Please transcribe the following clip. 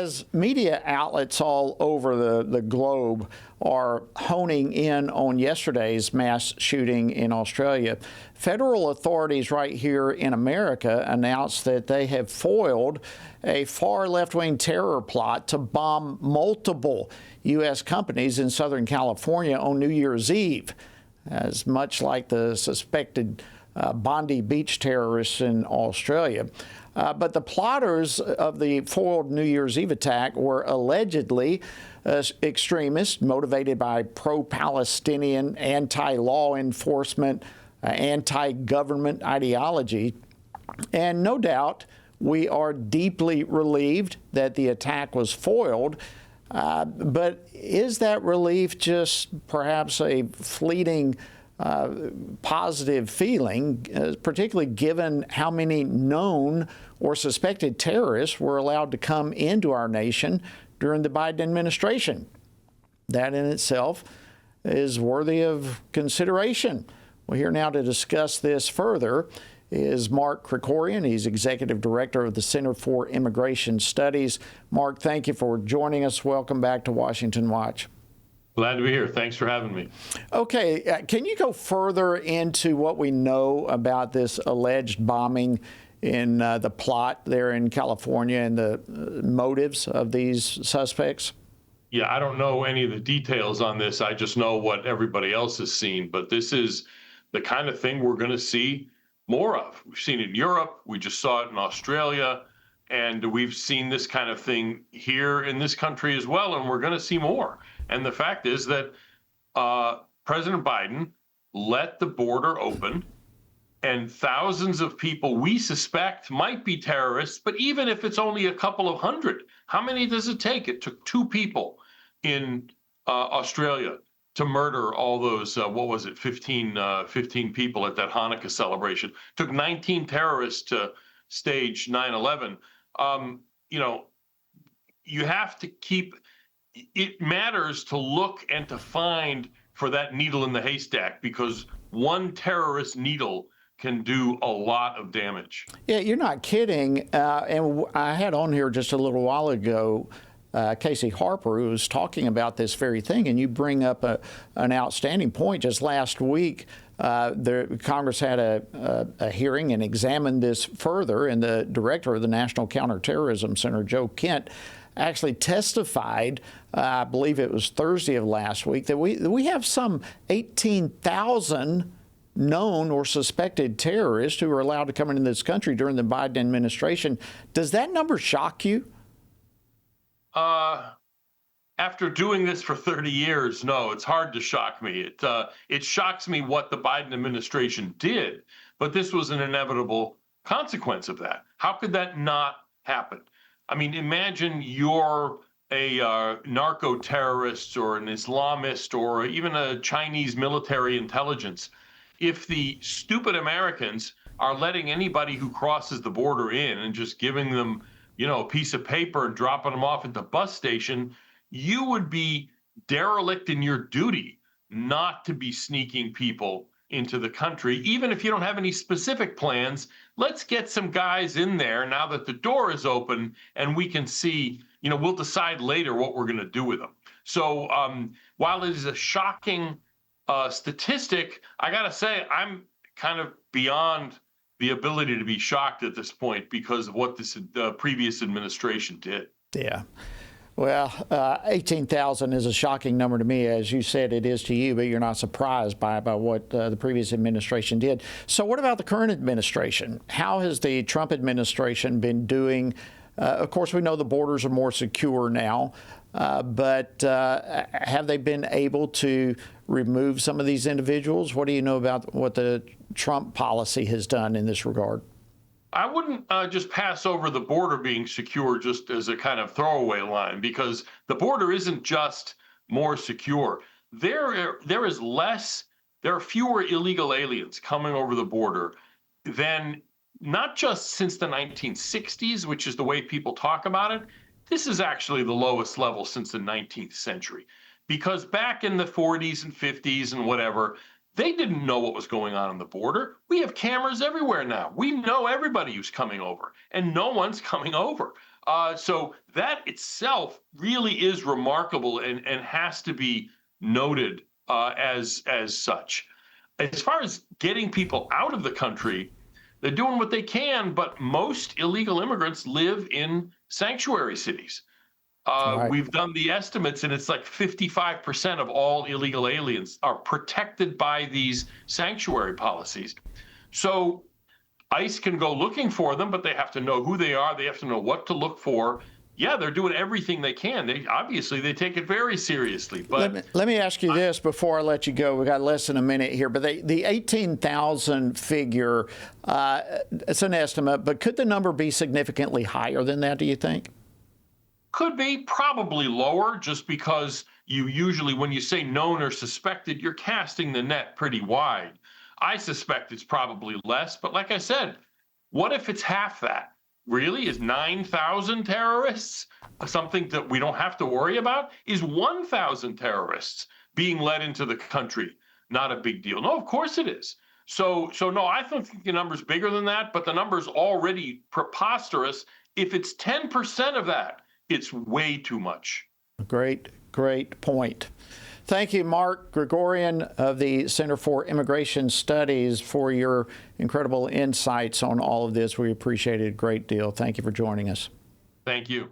as media outlets all over the globe are honing in on yesterday's mass shooting in Australia, federal authorities right here in America announced that they have foiled a far left-wing terror plot to bomb multiple U.S. companies in Southern California on New Year's Eve, as much like the suspected Bondi Beach terrorists in Australia. But the plotters of the foiled New Year's Eve attack were allegedly extremists motivated by pro-Palestinian, anti-law enforcement, anti-government ideology. And no doubt, we are deeply relieved that the attack was foiled. But is that relief just perhaps a fleeting positive feeling, particularly given how many known or suspected terrorists were allowed to come into our nation during the Biden administration? That in itself is worthy of consideration. Well, here now to discuss this further is Mark Krikorian. He's Executive Director of the Center for Immigration Studies. Mark, thank you for joining us. Welcome back to Washington Watch. Glad to be here. Thanks for having me. Okay, can you go further into what we know about this alleged bombing in the plot there in California and the motives of these suspects? Yeah, I don't know any of the details on this. I just know what everybody else has seen. But this is the kind of thing we're going to see more of. We've seen it in Europe. We just saw it in Australia. And we've seen this kind of thing here in this country as well. And we're going to see more. And the fact is that President Biden let the border open, and thousands of people we suspect might be terrorists. But even if it's only a couple of hundred, how many does it take? It took 2 people in Australia to murder all those, 15 people at that Hanukkah celebration. It took 19 terrorists to stage 9/11. You have to keep, it matters to look and to find for that needle in the haystack, because one terrorist needle can do a lot of damage. Yeah, you're not kidding. And I had on here just a little while ago Casey Harper, who was talking about this very thing, and you bring up an outstanding point. Just last week, Congress had a hearing and examined this further, and the director of the National Counterterrorism Center, Joe Kent, actually testified, I believe it was Thursday of last week, that we have some 18,000 known or suspected terrorists who were allowed to come into this country during the Biden administration. Does that number shock you? After doing this for 30 years, no, it's hard to shock me. It shocks me what the Biden administration did, but this was an inevitable consequence of that. How could that not happen? I mean, imagine you're a narco-terrorist or an Islamist or even a Chinese military intelligence. If the stupid Americans are letting anybody who crosses the border in and just giving them, a piece of paper and dropping them off at the bus station, you would be derelict in your duty not to be sneaking people into the country, even if you don't have any specific plans. Let's get some guys in there now that the door is open, and we can see, we'll decide later what we're going to do with them. So while it is a shocking statistic, I got to say, I'm kind of beyond the ability to be shocked at this point because of what this previous administration did. Yeah. Well, 18,000 is a shocking number to me, as you said it is to you, but you're not surprised by what the previous administration did. So what about the current administration? How has the Trump administration been doing? Of course, we know the borders are more secure now, but have they been able to remove some of these individuals? What do you know about what the Trump policy has done in this regard? I wouldn't just pass over the border being secure just as a kind of throwaway line, because the border isn't just more secure. There are fewer illegal aliens coming over the border than, not just since the 1960s, which is the way people talk about it. This is actually the lowest level since the 19th century, because back in the 40s and 50s and whatever, they didn't know what was going on the border. We have cameras everywhere now. We know everybody who's coming over, and no one's coming over. So that itself really is remarkable and has to be noted as such. As far as getting people out of the country, they're doing what they can, but most illegal immigrants live in sanctuary cities. Right. We've done the estimates, and it's like 55% of all illegal aliens are protected by these sanctuary policies. So ICE can go looking for them, but they have to know who they are. They have to know what to look for. Yeah, they're doing everything they can. They obviously they take it very seriously. But let me ask you this before I let you go. We got less than a minute here, but the 18,000 figure, it's an estimate, but could the number be significantly higher than that, do you think? could be probably lower, just because you usually, when you say known or suspected, you're casting the net pretty wide. I suspect it's probably less, but like I said, what if it's half that? Really? Is 9,000 terrorists something that we don't have to worry about? Is 1,000 terrorists being let into the country not a big deal? No, of course it is. So no, I don't think the number's bigger than that, but the number's already preposterous. If it's 10% of that, it's way too much. Great point. Thank you, Mark Krikorian of the Center for Immigration Studies, for your incredible insights on all of this. We appreciate it a great deal. Thank you for joining us. Thank you.